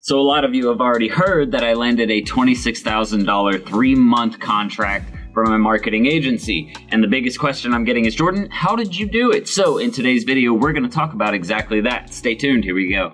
So a lot of you have already heard that I landed a $26,000 3-month contract from a marketing agency. And the biggest question I'm getting is, Jordan, how did you do it? So in today's video, we're going to talk about exactly that. Stay tuned. Here we go.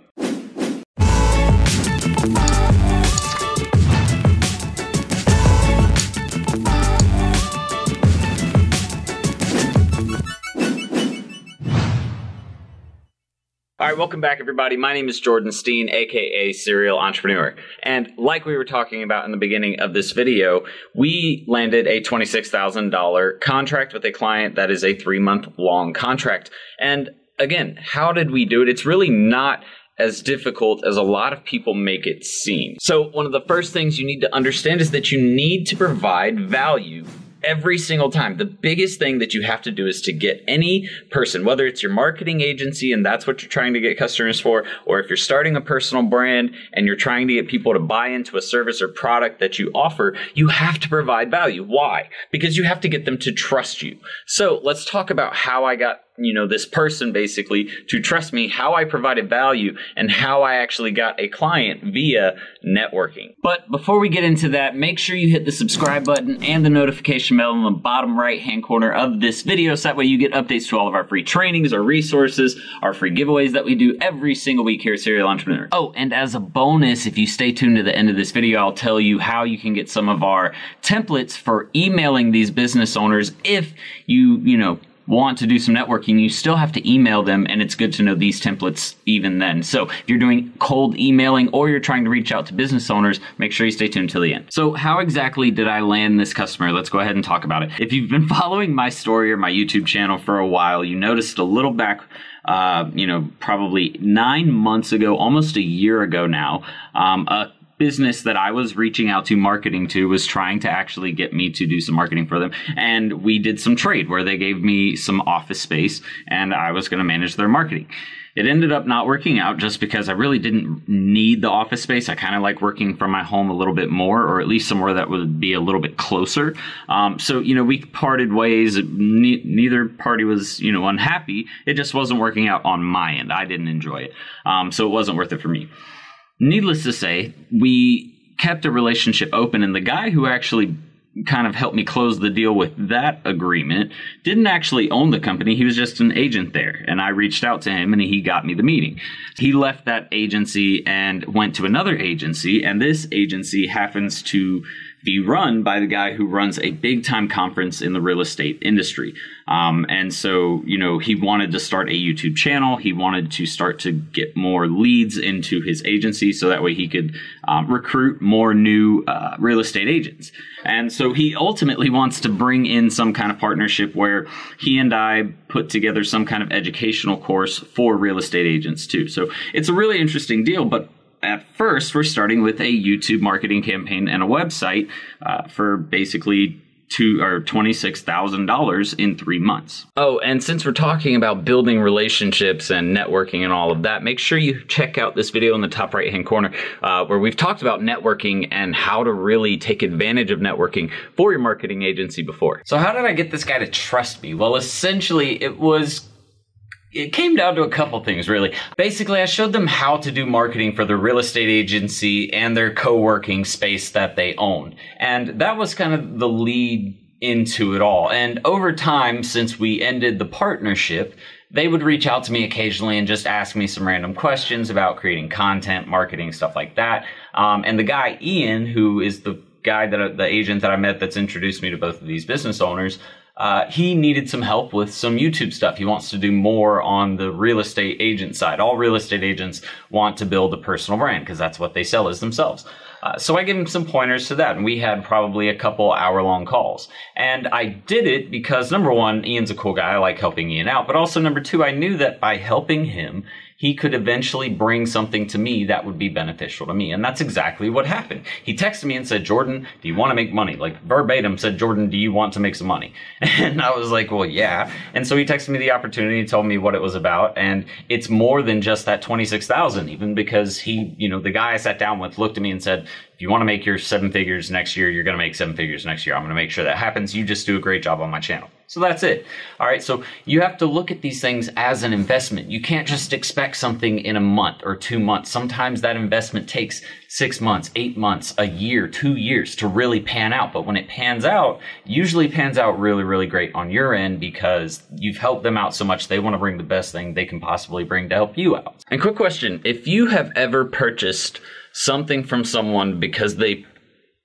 All right, welcome back, everybody. My name is Jordan Steen, aka Serial Entrepreneur. And like we were talking about in the beginning of this video, we landed a $26,000 contract with a client that is a 3-month long contract. And again, how did we do it? It's really not as difficult as a lot of people make it seem. So one of the first things you need to understand is that you need to provide value every single time. The biggest thing that you have to do is to get any person, whether it's your marketing agency and that's what you're trying to get customers for, or if you're starting a personal brand and you're trying to get people to buy into a service or product that you offer, you have to provide value. Why? Because you have to get them to trust you. So let's talk about how I got this person basically to trust me, how I provided value, and how I actually got a client via networking. But before we get into that, make sure you hit the subscribe button and the notification bell in the bottom right-hand corner of this video, so that way you get updates to all of our free trainings, our resources, our free giveaways that we do every single week here at Serial Entrepreneur. Oh, and as a bonus, if you stay tuned to the end of this video, I'll tell you how you can get some of our templates for emailing these business owners. If you want to do some networking, you still have to email them, and it's good to know these templates even then. So if you're doing cold emailing or you're trying to reach out to business owners, make sure you stay tuned till the end. So how exactly did I land this customer? Let's go ahead and talk about it. If you've been following my story or my YouTube channel for a while, you noticed a little back probably 9 months ago, almost a year ago now, a business that I was reaching out to, marketing to, was trying to actually get me to do some marketing for them. And we did some trade where they gave me some office space and I was going to manage their marketing. It ended up not working out just because I really didn't need the office space. I kind of like working from my home a little bit more, or at least somewhere that would be a little bit closer. So we parted ways. Neither party was, unhappy. It just wasn't working out on my end. I didn't enjoy it. So it wasn't worth it for me. Needless to say, we kept a relationship open, and the guy who actually kind of helped me close the deal with that agreement didn't actually own the company. He was just an agent there, and I reached out to him and he got me the meeting. He left that agency and went to another agency, and this agency happens to be run by the guy who runs a big time conference in the real estate industry. And so, he wanted to start a YouTube channel. He wanted to start to get more leads into his agency so that way he could recruit more new real estate agents. And so he ultimately wants to bring in some kind of partnership where he and I put together some kind of educational course for real estate agents too. So it's a really interesting deal, but at first, we're starting with a YouTube marketing campaign and a website for basically $26,000 in 3 months. Oh, and since we're talking about building relationships and networking and all of that, make sure you check out this video in the top right-hand corner where we've talked about networking and how to really take advantage of networking for your marketing agency before. So how did I get this guy to trust me? Well, essentially, it came down to a couple things, really. Basically, I showed them how to do marketing for their real estate agency and their co-working space that they own. And that was kind of the lead into it all. And over time, since we ended the partnership, they would reach out to me occasionally and just ask me some random questions about creating content, marketing, stuff like that. And the guy, Ian, who is the guy the agent that I met that's introduced me to both of these business owners, he needed some help with some YouTube stuff. He wants to do more on the real estate agent side. All real estate agents want to build a personal brand because that's what they sell as themselves. So I gave him some pointers to that, and we had probably a couple hour-long calls. And I did it because, number one, Ian's a cool guy. I like helping Ian out. But also, number two, I knew that by helping him, he could eventually bring something to me that would be beneficial to me. And that's exactly what happened. He texted me and said, Jordan, do you want to make money? Like verbatim said, Jordan, do you want to make some money? And I was like, well, yeah. And so he texted me the opportunity, and told me what it was about. And it's more than just that 26,000, even because he, the guy I sat down with looked at me and said, If you want to make your 7 figures next year, you're going to make 7 figures next year. I'm going to make sure that happens. You just do a great job on my channel. So that's it. All right. So you have to look at these things as an investment. You can't just expect something in a month or 2 months. Sometimes that investment takes 6 months, 8 months, a year, 2 years to really pan out. But when it pans out, usually pans out really, really great on your end because you've helped them out so much. They want to bring the best thing they can possibly bring to help you out. And quick question, if you have ever purchased something from someone because they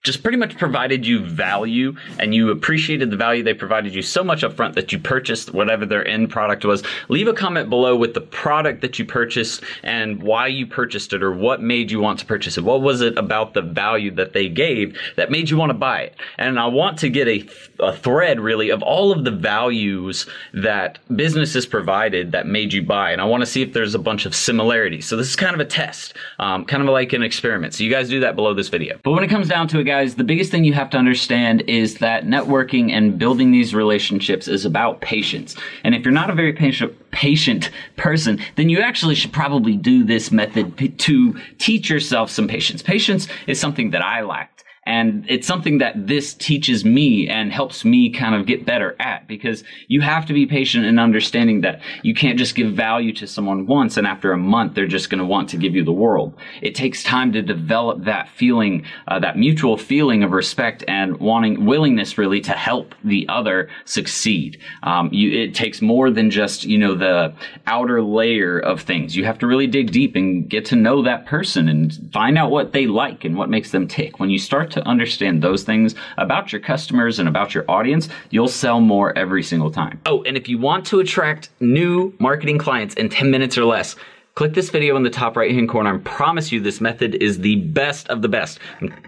just pretty much provided you value and you appreciated the value they provided you so much up front that you purchased whatever their end product was, leave a comment below with the product that you purchased and why you purchased it or what made you want to purchase it. What was it about the value that they gave that made you want to buy it? And I want to get a thread really of all of the values that businesses provided that made you buy. And I want to see if there's a bunch of similarities. So this is kind of a test, kind of like an experiment. So you guys do that below this video. But when it comes down to it, guys, the biggest thing you have to understand is that networking and building these relationships is about patience. And if you're not a very patient person, then you actually should probably do this method to teach yourself some patience. Patience is something that I lacked. And it's something that this teaches me and helps me kind of get better at, because you have to be patient in understanding that you can't just give value to someone once and after a month they're just going to want to give you the world. It takes time to develop that feeling, that mutual feeling of respect and willingness really to help the other succeed. It takes more than just, the outer layer of things. You have to really dig deep and get to know that person and find out what they like and what makes them tick. When you start to understand those things about your customers and about your audience, you'll sell more every single time. Oh, and if you want to attract new marketing clients in 10 minutes or less, click this video in the top right-hand corner. I promise you this method is the best of the best.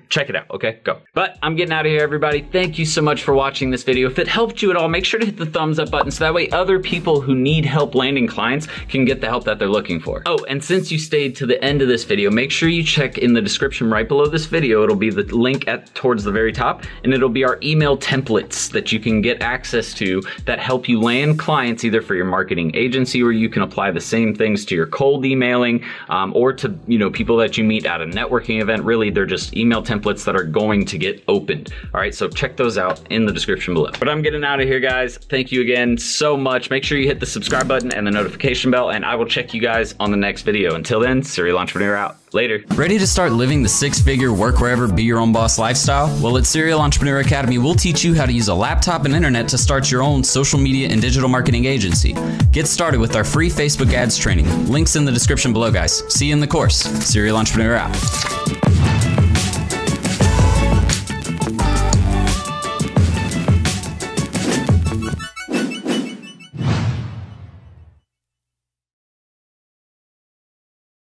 Check it out, okay? Go. But I'm getting out of here, everybody. Thank you so much for watching this video. If it helped you at all, make sure to hit the thumbs up button so that way other people who need help landing clients can get the help that they're looking for. Oh, and since you stayed to the end of this video, make sure you check in the description right below this video. It'll be the link towards the very top, and it'll be our email templates that you can get access to that help you land clients either for your marketing agency, or you can apply the same things to your cold emailing or to people that you meet at a networking event. Really, they're just email templates that are going to get opened. All right, so check those out in the description below. But I'm getting out of here, guys. Thank you again so much. Make sure you hit the subscribe button and the notification bell, and I will check you guys on the next video. Until then, Serial Entrepreneur out. Later. Ready to start living the 6-figure work wherever, be your own boss lifestyle? Well, at Serial Entrepreneur Academy, we'll teach you how to use a laptop and internet to start your own social media and digital marketing agency. Get started with our free Facebook ads training. Links in the description below, guys. See you in the course. Serial Entrepreneur out.